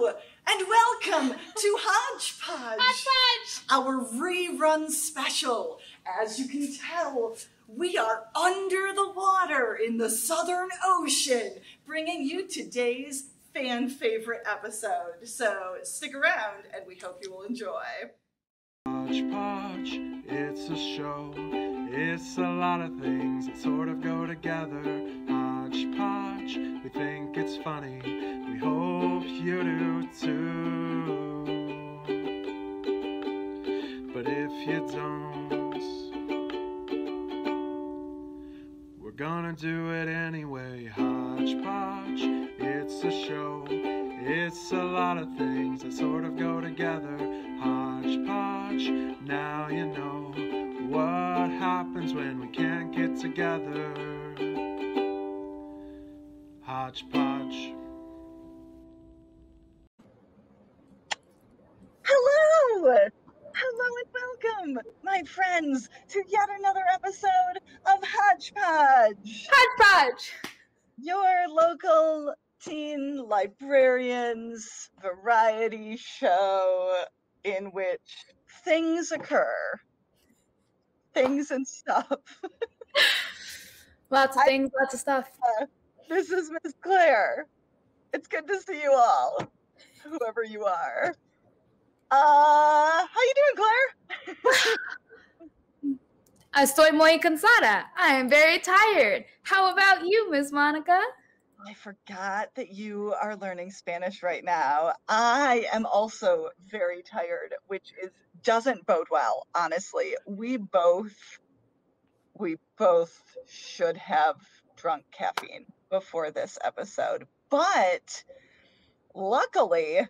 Hello, and welcome to Hodgepodge, our rerun special. As you can tell, we are under the water in the Southern Ocean, bringing you today's fan favorite episode. So stick around, and we hope you will enjoy. Hodgepodge, it's a show. It's a lot of things that sort of go together. Hodgepodge, we think it's funny. We hope you do too. But if you don't, we're gonna do it anyway. Hodgepodge, it's a show. It's a lot of things that sort of go together. Hodgepodge, now you know what happens when we can't get together. Hodgepodge. Hello! Hello and welcome, my friends, to yet another episode of Hodgepodge! Hodgepodge! Your local teen librarians variety show in which things occur. Things and stuff. Lots of things, lots of stuff. This is Miss Clare. It's good to see you all, whoever you are. How you doing, Claire? Estoy muy cansada. I am very tired. How about you, Miss Monica? I forgot that you are learning Spanish right now. I am also very tired, which doesn't bode well, honestly. We both should have drunk caffeine before this episode. But luckily,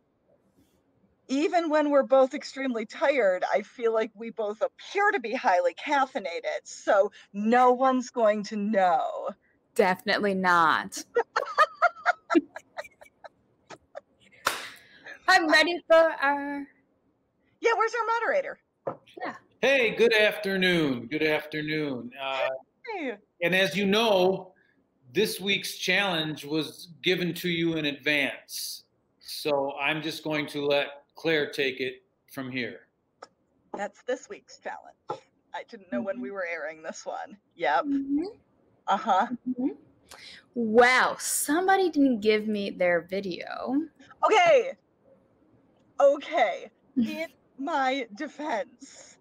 even when we're both extremely tired, I feel like we both appear to be highly caffeinated, so no one's going to know. Definitely not. I'm ready for our... Yeah, where's our moderator? Yeah. Hey, good afternoon. Good afternoon. Hey. And as you know, this week's challenge was given to you in advance. So I'm just going to let Claire take it from here. That's this week's challenge. I didn't know when we were airing this one. Yep. Mm-hmm. Uh-huh. Mm-hmm. Wow, somebody didn't give me their video. Okay. In my defense,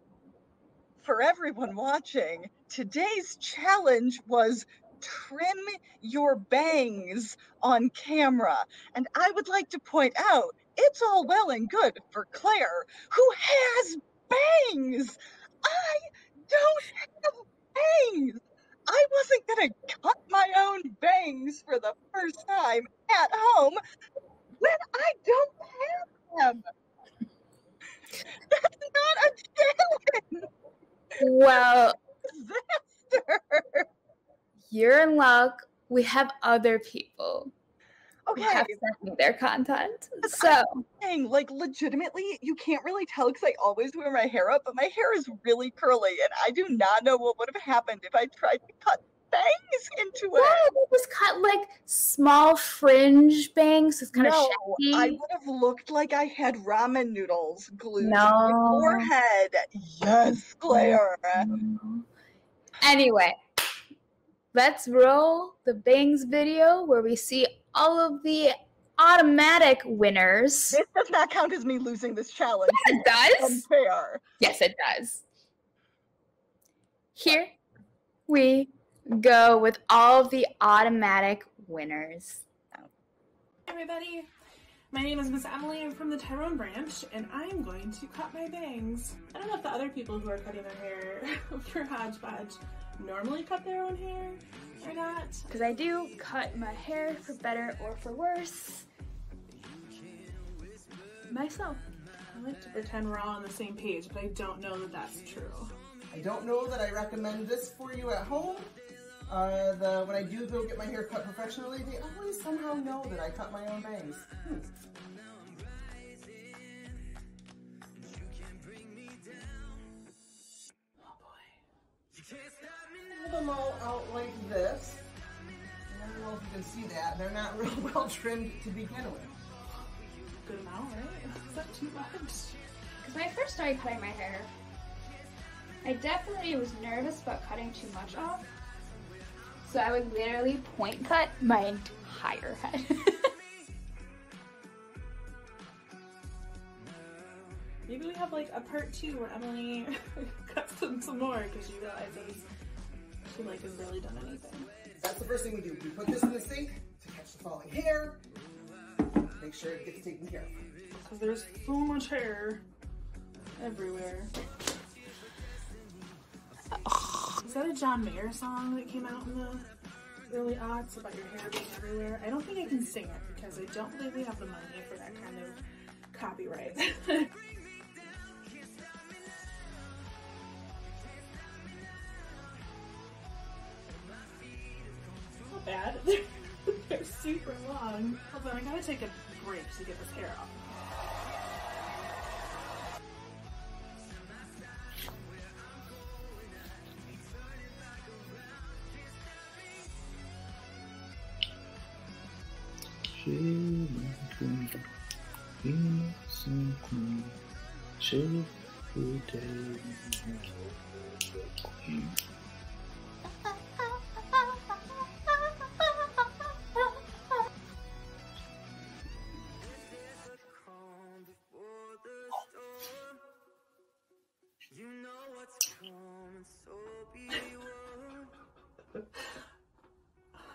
for everyone watching, today's challenge was trim your bangs on camera. And I would like to point out, it's all well and good for Claire, who has bangs. I don't have bangs. I wasn't going to cut my own bangs for the first time at home when I don't have them. That's not a challenge. Well, Disaster. you're in luck. We have other people who have Okay. sent me their content. So, Like, legitimately, you can't really tell because I always wear my hair up, but my hair is really curly, and I do not know what would have happened if I tried to cut bangs into well, it. it was cut like small fringe bangs. It's kind of No, shaggy. I would have looked like I had ramen noodles glued to No. my forehead. Yes, Claire. Anyway, let's roll the bangs video where we see all of the automatic winners. This does not count as me losing this challenge. It does? Unfair. Yes, it does. Here we go with all of the automatic winners. Hey everybody, my name is Miss Emily. I'm from the Tyrone branch, and I'm going to cut my bangs. I don't know if the other people who are cutting their hair for Hodgepodge normally cut their own hair or not. Because I do cut my hair for better or for worse myself. I like to pretend we're all on the same page, but I don't know that that's true. I don't know that I recommend this for you at home. When I do go get my hair cut professionally, they always somehow know that I cut my own bangs. Oh boy. Pull them all out like this. I don't know if you can see that. They're not real well trimmed to begin with. good amount, right? Is that too much? Because when I first started cutting my hair, I definitely was nervous about cutting too much off. So I would literally point cut my entire head. Maybe we have like a part 2 where Emily cuts them some more because she realizes she like has barely done anything. That's the first thing we do. We put this in the sink to catch the falling hair. Make sure it gets taken care of. Because there's so much hair everywhere. Is that a John Mayer song that came out in the early aughts about your hair being everywhere? I don't think I can sing it because I don't believe we have the money for that kind of copyright. Not bad. They're super long. Hold on, I gotta take a break to get this hair off.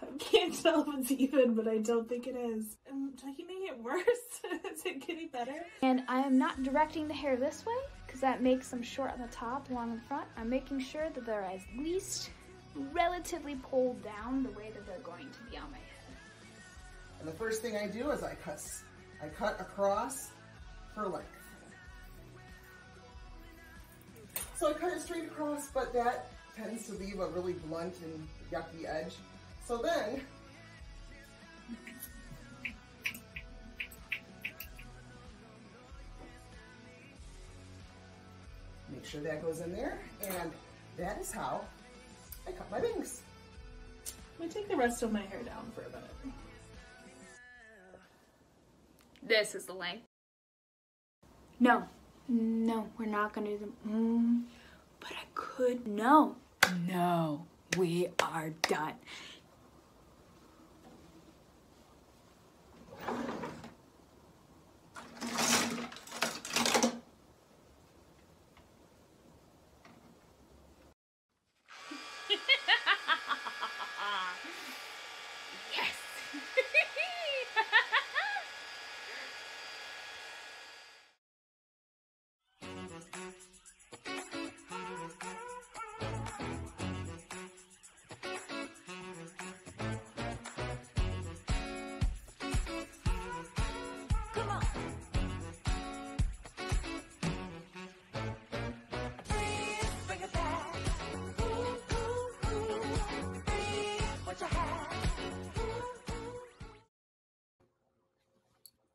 I can't tell if it's even, but I don't think it is. Am I making it worse? Is it getting better? And I am not directing the hair this way because that makes them short on the top, long in front. I'm making sure that they're at least relatively pulled down the way that they're going to be on my head. And the first thing I do is I cut across for length. So I cut it straight across, but that tends to leave a really blunt and yucky edge. So then, make sure that goes in there, and that is how I cut my bangs. Let me take the rest of my hair down for a minute. This is the length. No, we're not gonna do the but I could. No, we are done. Yes.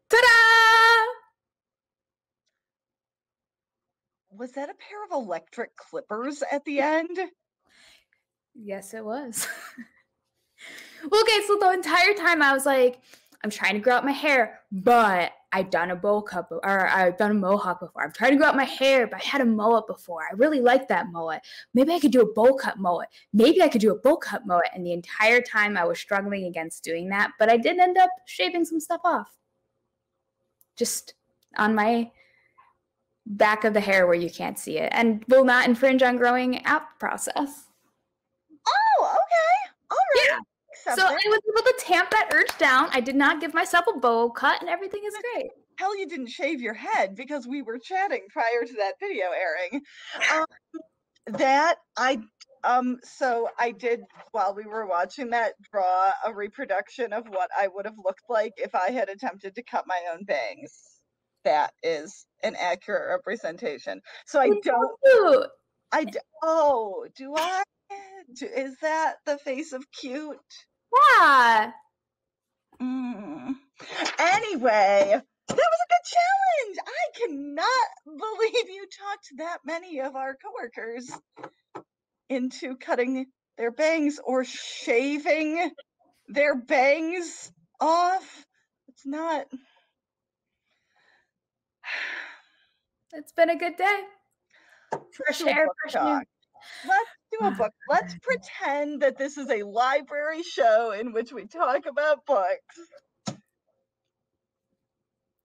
Ta-da! Was that a pair of electric clippers at the end? Yes, it was. Okay, so the entire time I was like, I'm trying to grow out my hair, but I've done a bowl cut, or I've done a mohawk before. I'm trying to grow out my hair, but I had a mullet before. I really like that mullet. Maybe I could do a bowl cut mullet. Maybe I could do a bowl cut mullet. And the entire time I was struggling against doing that, but I did end up shaving some stuff off. Just on my back of the hair where you can't see it, and will not infringe on growing out process. Oh, okay. All right. Yeah. So I was able to tamp that urge down. I did not give myself a bowl cut, and everything is great. Hell, you didn't shave your head because we were chatting prior to that video airing. So I did, while we were watching that, draw a reproduction of what I would have looked like if I had attempted to cut my own bangs. That is an accurate representation. So I don't. Oh, do I? Is that the face of cute? Yeah. Anyway, that was a good challenge. I cannot believe you talked that many of our coworkers into cutting their bangs or shaving their bangs off. It's not. It's been a good day. Fresh air, fresh talk. new. Let's do a book. Let's pretend that this is a library show in which we talk about books.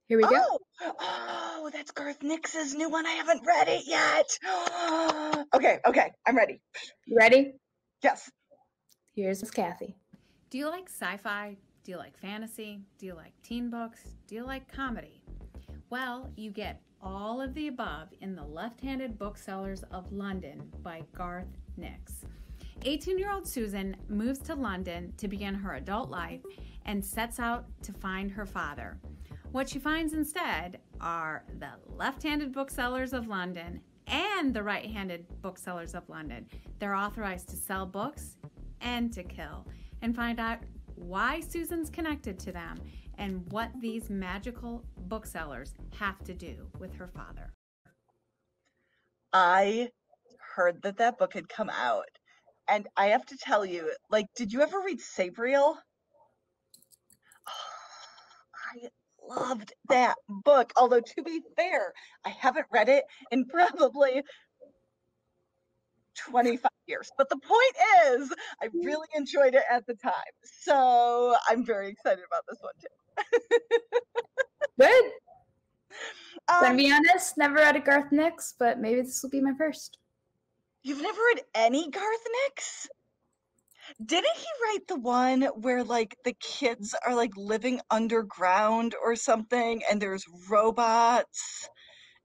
Here we go. Oh, that's Garth Nix's new one. I haven't read it yet. Okay, I'm ready. You ready? Yes. Here's Miss Kathy. Do you like sci-fi? Do you like fantasy? Do you like teen books? Do you like comedy? Well, you get all of the above in The Left-Handed Booksellers of London by Garth Nix. 18-year-old Susan moves to London to begin her adult life and sets out to find her father. What she finds instead are the Left-Handed Booksellers of London and the Right-Handed Booksellers of London. They're authorized to sell books and to kill, and find out why Susan's connected to them and what these magical booksellers have to do with her father. I heard that book had come out, and I have to tell you, like, did you ever read Sabriel? I loved that book, although to be fair, I haven't read it in probably 25 years. But the point is, I really enjoyed it at the time. So I'm very excited about this one too. Good. To be honest, never read a Garth Nix, but maybe this will be my first. You've never read any Garth Nix? Didn't he write the one where like the kids are like living underground or something and there's robots,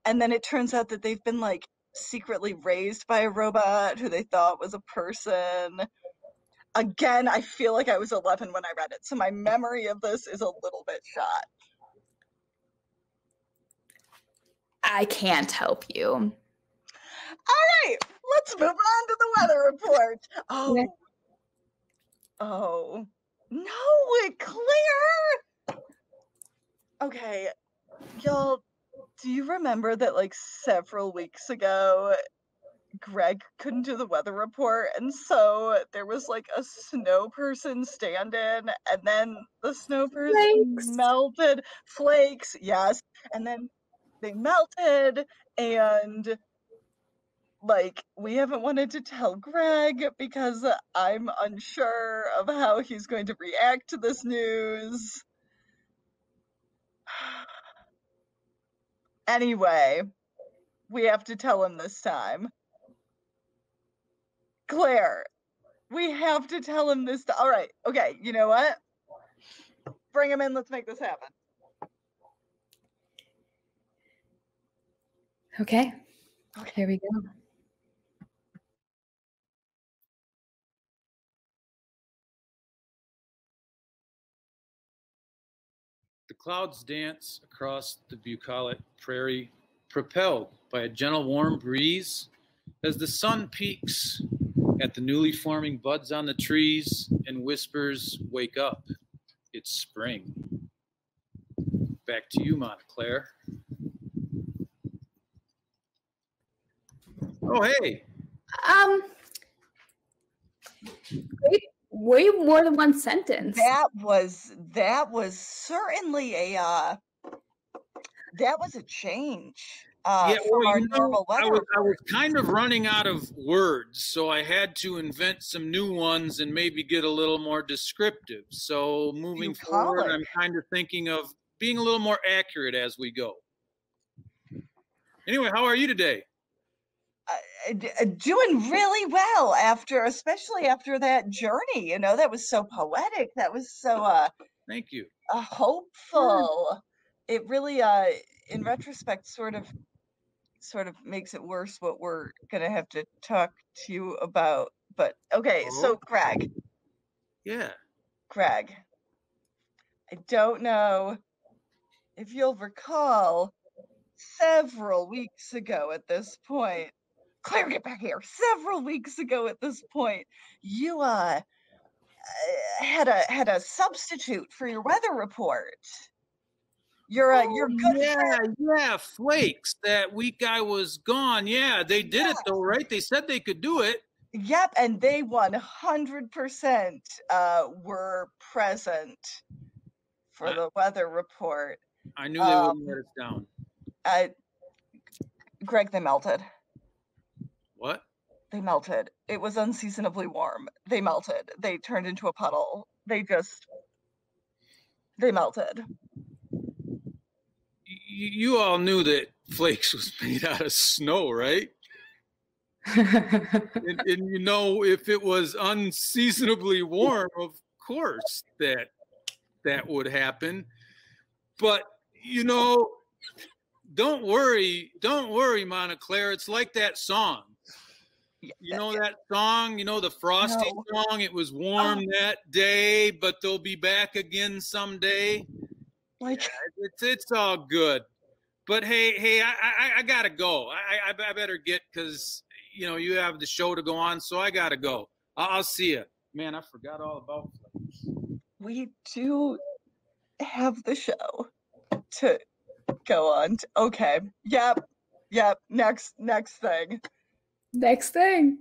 and then it turns out that they've been like secretly raised by a robot who they thought was a person? Again, I feel like I was 11 when I read it, so my memory of this is a little bit shot. I can't help you. All right, let's move on to the weather report. Oh, no, Claire! Okay, y'all, do you remember that like several weeks ago, Greg couldn't do the weather report, and so there was like a snow person stand-in, and then the snow person melted. Flakes, yes, and then they melted, and like, we haven't wanted to tell Greg because I'm unsure of how he's going to react to this news. Anyway, we have to tell him this time. Claire, we have to tell him this. All right, okay, you know what? Bring him in, let's make this happen. Okay, here we go. The clouds dance across the bucolic prairie, propelled by a gentle warm breeze as the sun peeks at the newly forming buds on the trees and whispers, "Wake up, it's spring." Back to you, Monica Clare. Oh, hey. Way more than one sentence. That was certainly a change from our normal weather. I was kind of running out of words, so I had to invent some new ones and maybe get a little more descriptive. So moving forward, I'm kind of thinking of being a little more accurate as we go. Anyway, how are you today? Doing really well, especially after that journey. You know, that was so poetic. That was so thank you. Hopeful. It really in retrospect sort of makes it worse what we're gonna have to talk to you about. But okay, so Greg. Yeah. Greg, I don't know if you'll recall, several weeks ago at this point, Claire, get back here. Several weeks ago at this point, you had a substitute for your weather report. Your good friend. Yeah, Flakes. That week I was gone. Yeah, they did it though, right? They said they could do it. Yep, and they 100% were present for the weather report. I knew they wouldn't let us down. Greg, they melted. What? They melted. It was unseasonably warm. They melted. They turned into a puddle. They melted. You all knew that Flakes was made out of snow, right? and you know, if it was unseasonably warm, of course that would happen. But you know, don't worry, Monica Clare. It's like that song. You know that song? You know the Frosty song? It was warm that day, but they'll be back again someday. Like it's all good. But hey, I gotta go. I better get, because you know you have the show to go on, so I gotta go. I'll see you. Man, I forgot all about Flakes. we do have the show to go on. Okay. Yep. Next thing. Next thing.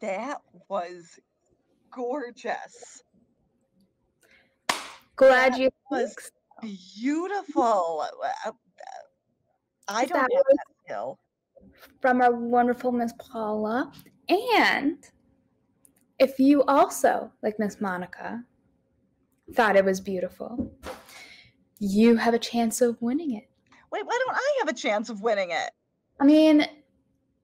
That was gorgeous. Glad That you was beautiful. I don't That have was that skill. from our wonderful Miss Paula. And if you also, like Miss Monica, thought it was beautiful, you have a chance of winning it. Wait, why don't I have a chance of winning it? I mean,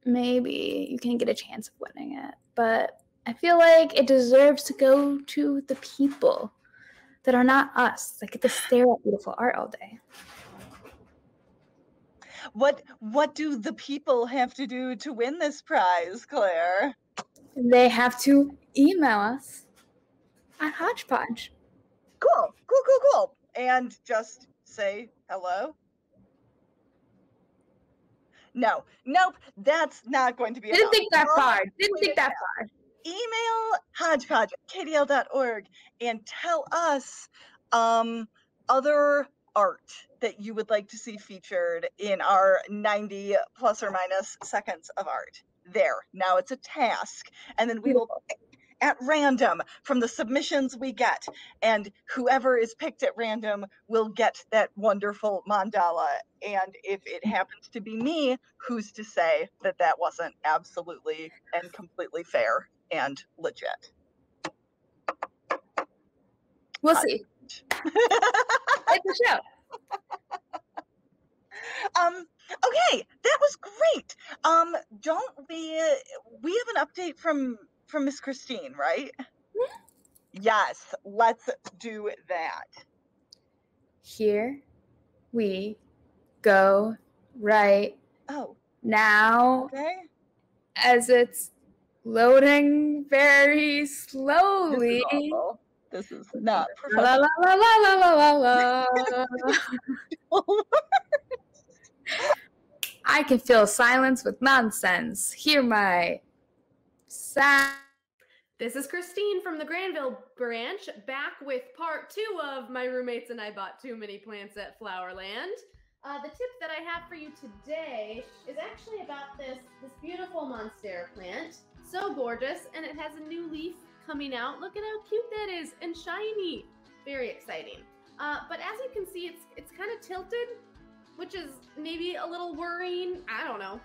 maybe you can get a chance of winning it, but I feel like it deserves to go to the people that are not us, that get to stare at beautiful art all day. What do the people have to do to win this prize, Claire? They have to email us at Hodgepodge. Cool. And just say hello? Nope, that's not going to be Didn't enough. think that far. Email hodgepodge@kdl.org and tell us other art that you would like to see featured in our 90 plus or minus seconds of art. There, now it's a task, and then we will pick at random from the submissions we get, and whoever is picked at random will get that wonderful mandala. And if it happens to be me, who's to say that that wasn't absolutely and completely fair and legit? We'll see. It's a show. Okay, that was great. Don't we have an update from Miss Christine, right? Mm-hmm. Yes, let's do that. Here we go right now. Okay. As it's loading very slowly. This is not la la la la la la la la. I can fill silence with nonsense. Hear my sound. This is Christine from the Granville branch, back with part 2 of My Roommates and I Bought Too Many Plants at Flowerland. The tip that I have for you today is actually about this beautiful monstera plant. So gorgeous, and it has a new leaf coming out. Look at how cute that is, and shiny. Very exciting. But as you can see, it's kind of tilted, which is maybe a little worrying. I don't know.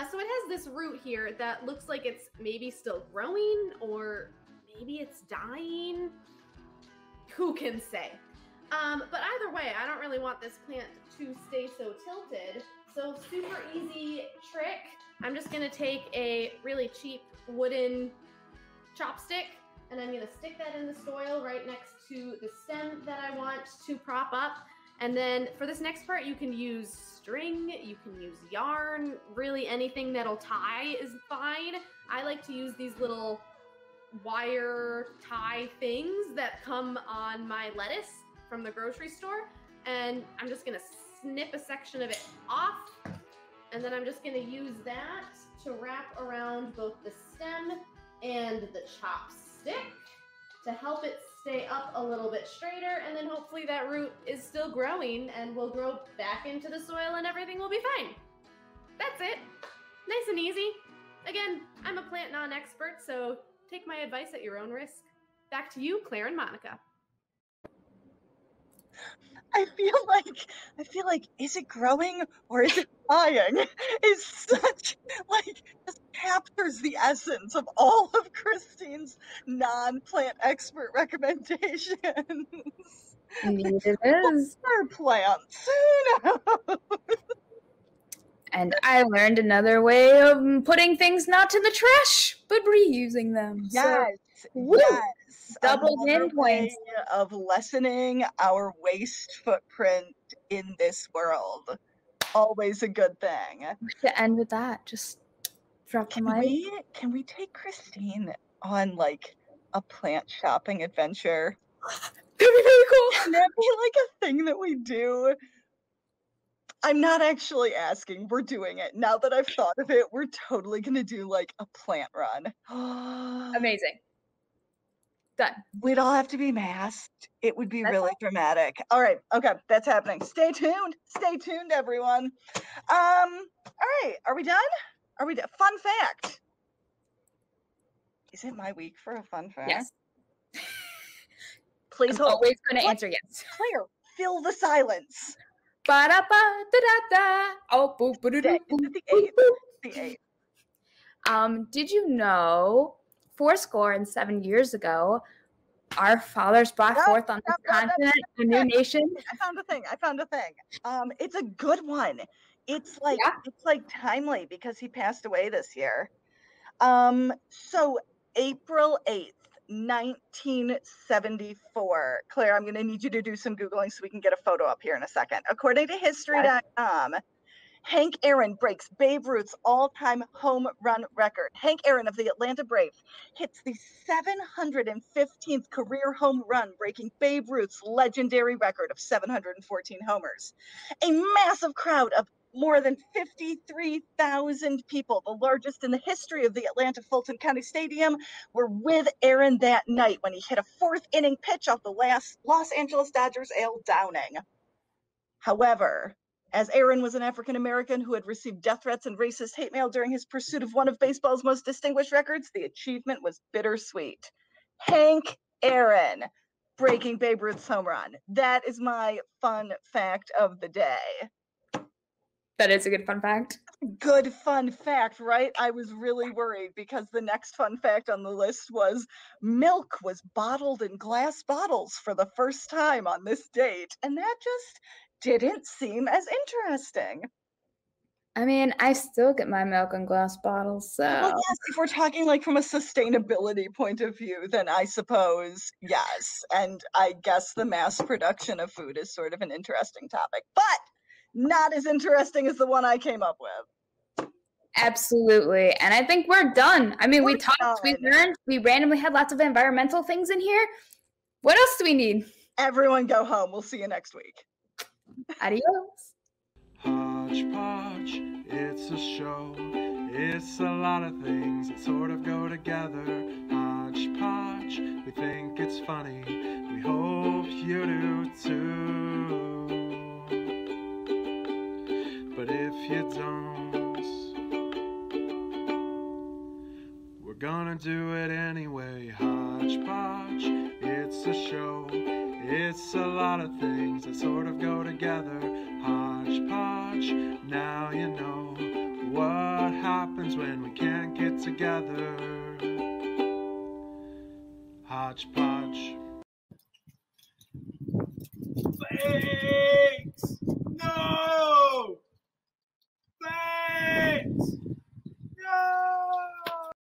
So it has this root here that looks like it's maybe still growing, or maybe it's dying. Who can say? But either way, I don't really want this plant to stay so tilted. So super easy trick. I'm just gonna take a really cheap wooden chopstick, and I'm gonna stick that in the soil right next to the stem that I want to prop up. And then for this next part, you can use string, you can use yarn, really anything that'll tie is fine. I like to use these little wire tie things that come on my lettuce from the grocery store. And I'm just gonna snip a section of it off. And then I'm just gonna use that to wrap around both the stem and the chopstick to help it stay up a little bit straighter, and then hopefully that root is still growing and will grow back into the soil and everything will be fine. That's it. Nice and easy. Again, I'm a plant non-expert, so take my advice at your own risk. Back to you, Claire and Monica. I feel like, is it growing or is it dying? Is such, like, just captures the essence of all of Christine's non-plant expert recommendations. Indeed it is. Our plants. Who knows? And I learned another way of putting things not in the trash, but reusing them. Yes, So, yes. double Another win points. way of lessening our waste footprint in this world. Always a good thing. We should end with that. Just drop the mic. Can we take Christine on like a plant shopping adventure? That'd be really cool. Can that be like a thing that we do? I'm not actually asking. We're doing it. Now that I've thought of it, we're totally gonna do like a plant run. Amazing. Done. We'd all have to be masked. It would be That's really dramatic. All right. Okay. That's happening. Stay tuned. Stay tuned, everyone. All right. Are we done? Are we done? Fun fact. Is it my week for a fun fact? Yes. Please I'm hold. always going to answer yes. Claire, fill the silence. Ba-da-ba-da-da-da. Oh, boop, Day. boop, The boop, eighth. boop. The eighth. Did you know 7 years ago, our fathers brought forth on this continent a new nation? I found a thing. It's a good one. It's like timely because he passed away this year. So April 8th, 1974. Claire, I'm going to need you to do some Googling so we can get a photo up here in a second. According to history.com, Hank Aaron breaks Babe Ruth's all-time home run record. Hank Aaron of the Atlanta Braves hits the 715th career home run, breaking Babe Ruth's legendary record of 714 homers. A massive crowd of more than 53,000 people, the largest in the history of the Atlanta Fulton County Stadium, were with Aaron that night when he hit a fourth-inning pitch off the Los Angeles Dodgers' Al Downing. However, as Aaron was an African-American who had received death threats and racist hate mail during his pursuit of one of baseball's most distinguished records, the achievement was bittersweet. Hank Aaron breaking Babe Ruth's home run. That is my fun fact of the day. That is a good fun fact. Good fun fact, right? I was really worried because the next fun fact on the list was milk was bottled in glass bottles for the first time on this date, and that just didn't seem as interesting. I mean, I still get my milk in glass bottles, so. Well, yes, if we're talking like from a sustainability point of view, then I suppose yes. And I guess the mass production of food is sort of an interesting topic, but not as interesting as the one I came up with. Absolutely. And I think we're done. I mean, we talked, done. we learned, we randomly had lots of environmental things in here. What else do we need? Everyone go home. We'll see you next week. Adios. Hodgepodge, it's a show. It's a lot of things that sort of go together. Hodgepodge. funny. We hope you do too. But if you don't, we're gonna do it anyway. Hodgepodge, it's a show. It's a lot of things that sort of go together. Hodgepodge, now you know what happens when we can't get together. Hodgepodge. Hey!